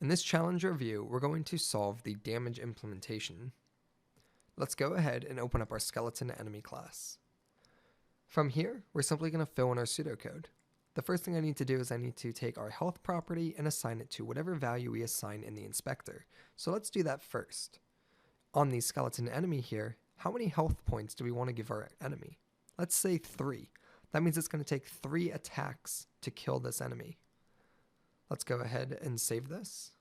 In this challenge review, we're going to solve the damage implementation. Let's go ahead and open up our skeleton enemy class. From here, we're simply going to fill in our pseudocode. The first thing I need to do is I need to take our health property and assign it to whatever value we assign in the inspector. So let's do that first. On the skeleton enemy here, how many health points do we want to give our enemy? Let's say 3. That means it's going to take 3 attacks to kill this enemy. Let's go ahead and save this.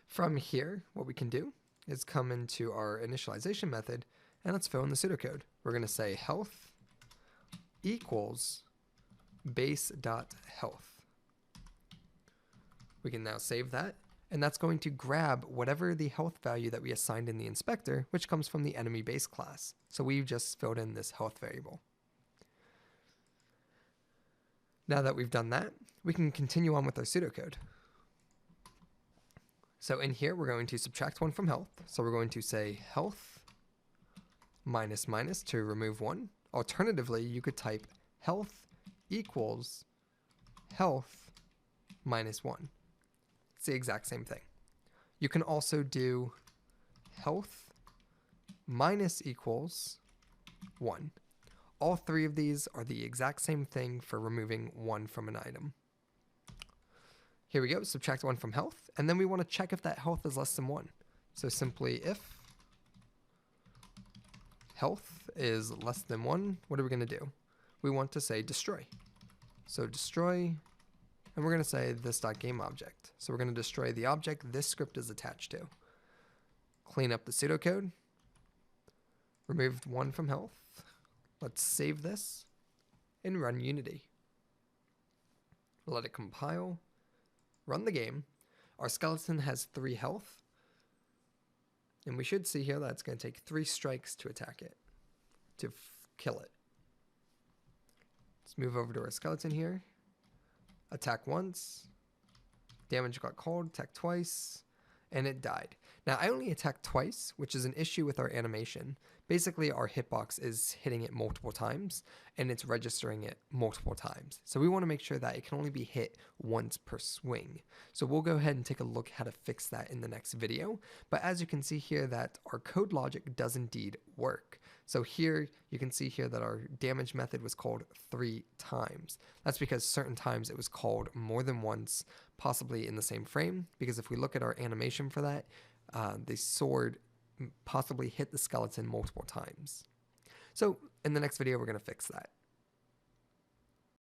From here, what we can do is come into our initialization method and let's fill in the pseudocode. We're going to say health equals base.health. We can now save that, and that's going to grab whatever the health value that we assigned in the inspector, which comes from the enemy base class. So we've just filled in this health variable. Now that we've done that, we can continue on with our pseudocode. So in here, we're going to subtract 1 from health. So we're going to say health minus minus to remove 1. Alternatively, you could type health equals health minus 1. It's the exact same thing. You can also do health minus equals 1. All 3 of these are the exact same thing for removing 1 from an item. Here we go, subtract 1 from health, and then we want to check if that health is less than 1. So simply if health is less than 1, what are we going to do? We want to say destroy. So destroy, and we're going to say this.gameObject. So we're going to destroy the object this script is attached to. Clean up the pseudocode. Removed 1 from health. Let's save this and run Unity. Let it compile. Run the game. Our skeleton has 3 health. And we should see here that it's going to take 3 strikes to attack it, to kill it. Let's move over to our skeleton here. Attack once. Damage got called. Attack twice. And it died. Now, I only attacked twice, which is an issue with our animation. Basically, our hitbox is hitting it multiple times, and it's registering it multiple times. So we want to make sure that it can only be hit once per swing. So we'll go ahead and take a look how to fix that in the next video. But as you can see here that our code logic does indeed work. So here, you can see here that our damage method was called 3 times. That's because certain times it was called more than once, possibly in the same frame, because if we look at our animation for that, the sword possibly hit the skeleton multiple times. So in the next video, we're going to fix that.